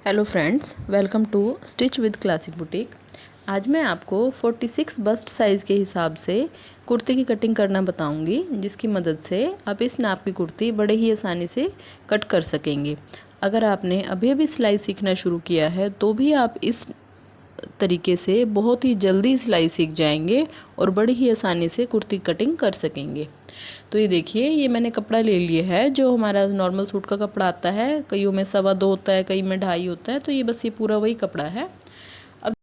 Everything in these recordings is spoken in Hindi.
Hello friends, welcome to stitch with classic boutique. आज मैं आपको 46 बस्ट साइज़ के हिसाब से कुर्ती की कटिंग करना बताऊंगी, जिसकी मदद से आप इस नाप की कुर्ती बड़े ही आसानी से कट कर सकेंगे। अगर आपने अभी अभी सिलाई सीखना शुरू किया है तो भी आप इस तरीके से बहुत ही जल्दी सिलाई सीख जाएंगे और बड़ी ही आसानी से कुर्ती कटिंग कर सकेंगे। तो ये देखिए, ये मैंने कपड़ा ले लिया है जो हमारा नॉर्मल सूट का कपड़ा आता है। कईयों में 2.25 होता है, कई में 2.5 होता है, तो ये बस ये पूरा वही कपड़ा है। अब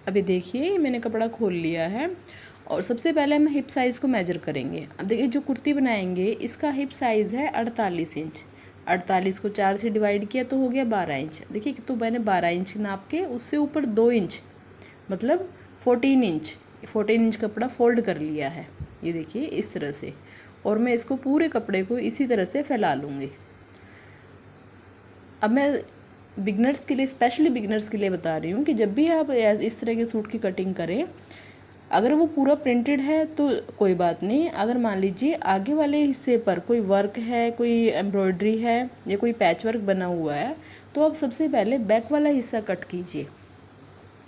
अभी देखिए, मैंने कपड़ा खोल लिया है और सबसे पहले हम हिप साइज़ को मेजर करेंगे। अब देखिए, जो कुर्ती बनाएंगे इसका हिप साइज़ है 48 इंच। 48 को 4 से डिवाइड किया तो हो गया 12 इंच। देखिए, तो मैंने 12 इंच नाप के उससे ऊपर 2 इंच मतलब 14 इंच कपड़ा फोल्ड कर लिया है। ये देखिए इस तरह से, और मैं इसको पूरे कपड़े को इसी तरह से फैला लूँगी। अब मैं बिगनर्स के लिए, स्पेशली बिगनर्स के लिए बता रही हूँ कि जब भी आप इस तरह के सूट की कटिंग करें, अगर वो पूरा प्रिंटेड है तो कोई बात नहीं। अगर मान लीजिए आगे वाले हिस्से पर कोई वर्क है, कोई एम्ब्रॉयडरी है या कोई पैच वर्क बना हुआ है, तो आप सबसे पहले बैक वाला हिस्सा कट कीजिए।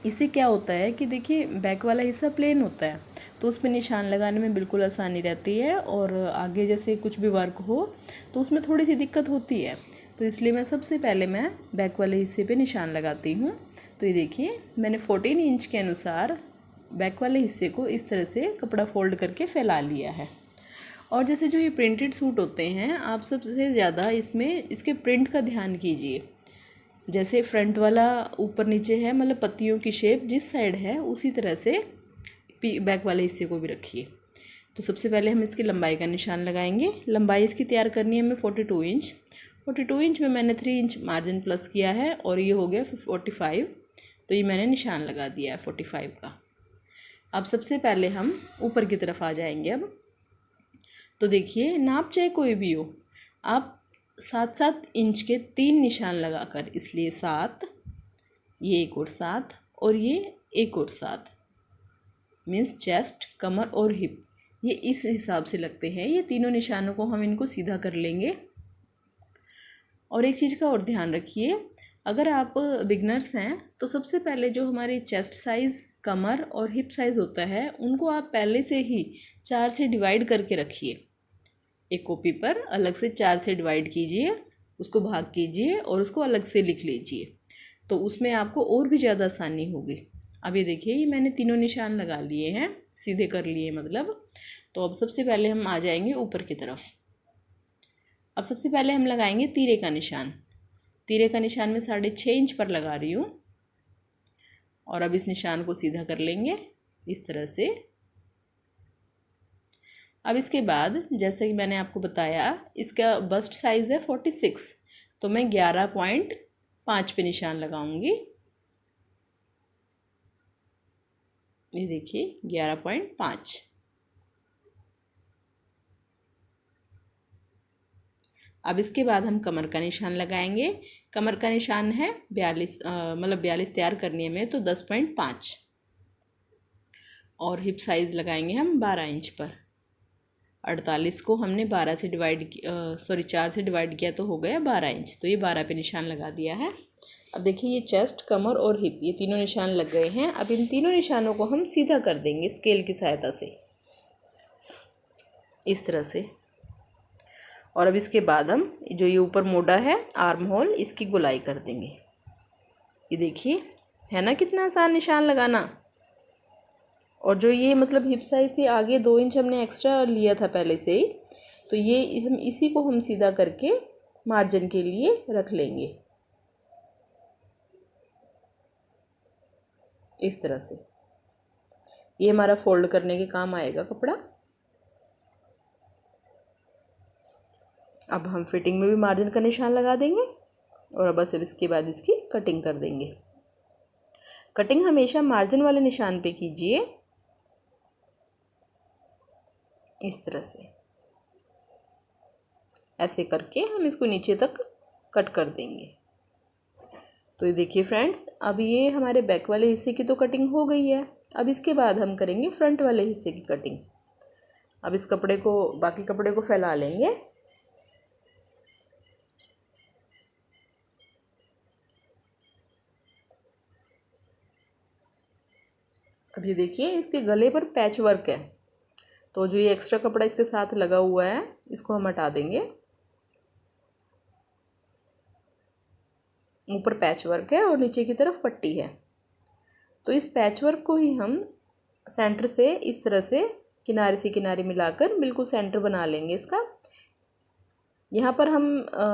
इससे क्या होता है कि देखिए, बैक वाला हिस्सा प्लेन होता है तो उस पर निशान लगाने में बिल्कुल आसानी रहती है, और आगे जैसे कुछ भी वर्क हो तो उसमें थोड़ी सी दिक्कत होती है। तो इसलिए मैं सबसे पहले बैक वाले हिस्से पे निशान लगाती हूँ। तो ये देखिए, मैंने 14 इंच के अनुसार बैक वाले हिस्से को इस तरह से कपड़ा फोल्ड करके फैला लिया है। और जैसे जो ये प्रिंटेड सूट होते हैं, आप सबसे ज़्यादा इसमें इसके प्रिंट का ध्यान कीजिए। जैसे फ्रंट वाला ऊपर नीचे है, मतलब पत्तियों की शेप जिस साइड है उसी तरह से बैक वाले हिस्से को भी रखिए। तो सबसे पहले हम इसकी लंबाई का निशान लगाएंगे। लंबाई इसकी तैयार करनी है हमें 42 इंच। 42 इंच में मैंने 3 इंच मार्जिन प्लस किया है और ये हो गया 45। तो ये मैंने निशान लगा दिया है 45 का। अब सबसे पहले हम ऊपर की तरफ आ जाएंगे। अब तो देखिए, नाप चाहे कोई भी हो, आप 7-7 इंच के 3 निशान लगाकर, इसलिए 7, ये एक और 7 और ये एक और 7, मीन्स चेस्ट, कमर और हिप, ये इस हिसाब से लगते हैं। ये तीनों निशानों को हम इनको सीधा कर लेंगे। और एक चीज़ का और ध्यान रखिए, अगर आप बिगनर्स हैं तो सबसे पहले जो हमारे चेस्ट साइज़, कमर और हिप साइज़ होता है, उनको आप पहले से ही 4 से डिवाइड करके रखिए। एक कॉपी पर अलग से 4 से डिवाइड कीजिए, उसको भाग कीजिए और उसको अलग से लिख लीजिए, तो उसमें आपको और भी ज़्यादा आसानी होगी। अब ये देखिए, ये मैंने तीनों निशान लगा लिए हैं, सीधे कर लिए मतलब। तो अब सबसे पहले हम आ जाएंगे ऊपर की तरफ। अब सबसे पहले हम लगाएंगे तीरे का निशान। तीरे का निशान मैं 6.5 इंच पर लगा रही हूँ, और अब इस निशान को सीधा कर लेंगे इस तरह से। अब इसके बाद, जैसे कि मैंने आपको बताया, इसका बस्ट साइज़ है 46, तो मैं 11.5 पे निशान लगाऊंगी। ये देखिए 11.5। अब इसके बाद हम कमर का निशान लगाएंगे। कमर का निशान है 42, मतलब 42 तैयार करनी है हमें, तो 10.5। और हिप साइज़ लगाएंगे हम 12 इंच पर। 48 को हमने 12 से डिवाइड 4 से डिवाइड किया तो हो गया 12 इंच, तो ये 12 पे निशान लगा दिया है। अब देखिए, ये चेस्ट, कमर और हिप, ये तीनों निशान लग गए हैं। अब इन तीनों निशानों को हम सीधा कर देंगे स्केल की सहायता से, इस तरह से। और अब इसके बाद हम जो ये ऊपर मोड़ा है आर्म होल, इसकी गोलाई कर देंगे। ये देखिए, है ना कितना आसान निशान लगाना। और जो ये मतलब हिप साइज से आगे 2 इंच हमने एक्स्ट्रा लिया था पहले से ही, तो ये हम इसी को हम सीधा करके मार्जिन के लिए रख लेंगे इस तरह से। ये हमारा फोल्ड करने के काम आएगा कपड़ा। अब हम फिटिंग में भी मार्जिन का निशान लगा देंगे, और बस अब इसके बाद इसकी कटिंग कर देंगे। कटिंग हमेशा मार्जिन वाले निशान पे कीजिए, इस तरह से। ऐसे करके हम इसको नीचे तक कट कर देंगे। तो ये देखिए फ्रेंड्स, अब ये हमारे बैक वाले हिस्से की तो कटिंग हो गई है। अब इसके बाद हम करेंगे फ्रंट वाले हिस्से की कटिंग। अब इस कपड़े को, बाकी कपड़े को फैला लेंगे। अब ये देखिए इसके गले पर पैच वर्क है, तो जो ये एक्स्ट्रा कपड़ा इसके साथ लगा हुआ है इसको हम हटा देंगे। ऊपर पैच वर्क है और नीचे की तरफ पट्टी है, तो इस पैच वर्क को ही हम सेंटर से इस तरह से किनारे से किनारे मिलाकर बिल्कुल सेंटर बना लेंगे इसका। यहाँ पर हम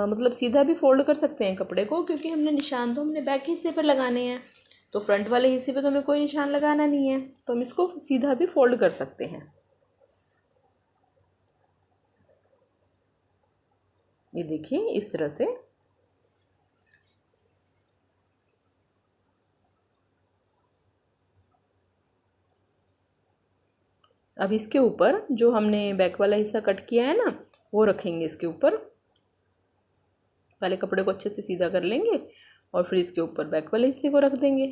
मतलब सीधा भी फोल्ड कर सकते हैं कपड़े को, क्योंकि हमने निशान तो हमने बैक हिस्से पर लगाने हैं, तो फ्रंट वाले हिस्से पे तो हमें कोई निशान लगाना नहीं है, तो हम इसको सीधा भी फोल्ड कर सकते हैं। ये देखिए इस तरह से। अब इसके ऊपर जो हमने बैक वाला हिस्सा कट किया है ना, वो रखेंगे इसके ऊपर। पहले कपड़े को अच्छे से सीधा कर लेंगे और फिर इसके ऊपर बैक वाले हिस्से को रख देंगे।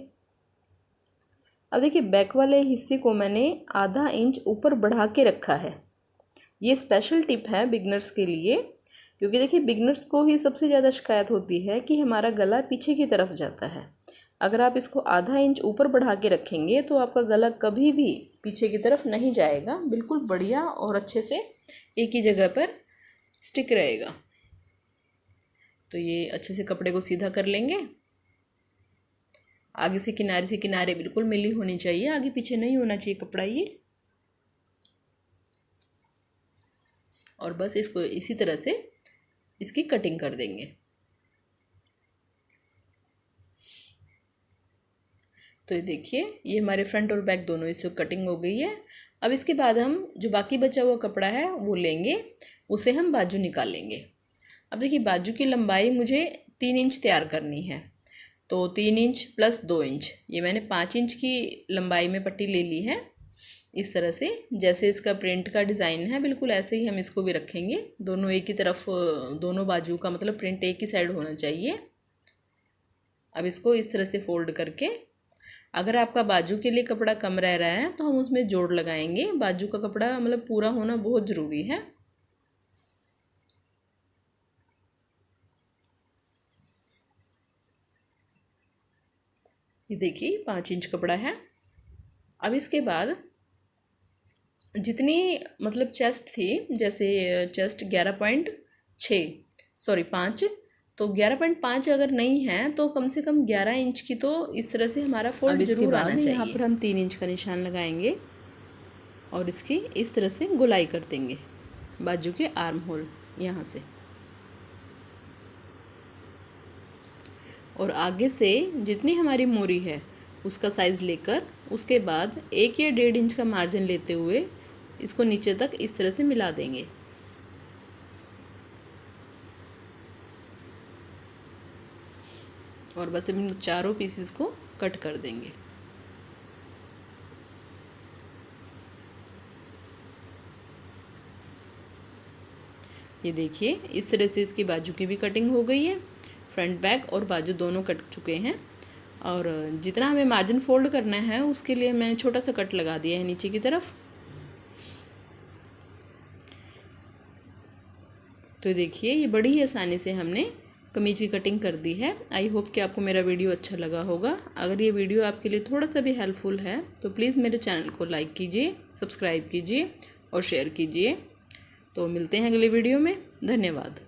अब देखिए बैक वाले हिस्से को मैंने आधा इंच ऊपर बढ़ा के रखा है। ये स्पेशल टिप है बिगनर्स के लिए, क्योंकि देखिए बिगनर्स को ही सबसे ज़्यादा शिकायत होती है कि हमारा गला पीछे की तरफ जाता है। अगर आप इसको आधा इंच ऊपर बढ़ा के रखेंगे तो आपका गला कभी भी पीछे की तरफ नहीं जाएगा, बिल्कुल बढ़िया और अच्छे से एक ही जगह पर स्टिक रहेगा। तो ये अच्छे से कपड़े को सीधा कर लेंगे। आगे से किनारे बिल्कुल मिली होनी चाहिए, आगे पीछे नहीं होना चाहिए कपड़ा ये। और बस इसको इसी तरह से इसकी कटिंग कर देंगे। तो ये देखिए ये हमारे फ्रंट और बैक दोनों इससे कटिंग हो गई है। अब इसके बाद हम जो बाकी बचा हुआ कपड़ा है वो लेंगे, उसे हम बाजू निकालेंगे। अब देखिए बाजू की लंबाई मुझे 3 इंच तैयार करनी है, तो 3 इंच प्लस 2 इंच, ये मैंने 5 इंच की लंबाई में पट्टी ले ली है। इस तरह से जैसे इसका प्रिंट का डिज़ाइन है बिल्कुल ऐसे ही हम इसको भी रखेंगे। दोनों एक ही तरफ, दोनों बाजू का मतलब प्रिंट एक ही साइड होना चाहिए। अब इसको इस तरह से फोल्ड करके, अगर आपका बाजू के लिए कपड़ा कम रह रहा है तो हम उसमें जोड़ लगाएंगे। बाजू का कपड़ा मतलब पूरा होना बहुत ज़रूरी है। ये देखिए 5 इंच कपड़ा है। अब इसके बाद जितनी मतलब चेस्ट थी, जैसे चेस्ट 5, तो 11.5 अगर नहीं है तो कम से कम 11 इंच की तो इस तरह से हमारा फोल्ड जरूर आना चाहिए। यहाँ पर हम 3 इंच का निशान लगाएंगे और इसकी इस तरह से गोलाई कर देंगे बाजू के आर्म होल यहाँ से, और आगे से जितनी हमारी मोरी है उसका साइज़ लेकर उसके बाद 1 या 1.5 इंच का मार्जिन लेते हुए इसको नीचे तक इस तरह से मिला देंगे। और बस इन चारों पीसेस को कट कर देंगे। ये देखिए इस तरह से इसकी बाजू की भी कटिंग हो गई है। फ्रंट बैक और बाजू दोनों कट चुके हैं, और जितना हमें मार्जिन फोल्ड करना है उसके लिए मैंने छोटा सा कट लगा दिया है नीचे की तरफ। तो देखिए ये बड़ी ही आसानी से हमने कमीज की कटिंग कर दी है। आई होप कि आपको मेरा वीडियो अच्छा लगा होगा। अगर ये वीडियो आपके लिए थोड़ा सा भी हेल्पफुल है तो प्लीज़ मेरे चैनल को लाइक कीजिए, सब्सक्राइब कीजिए और शेयर कीजिए। तो मिलते हैं अगले वीडियो में। धन्यवाद।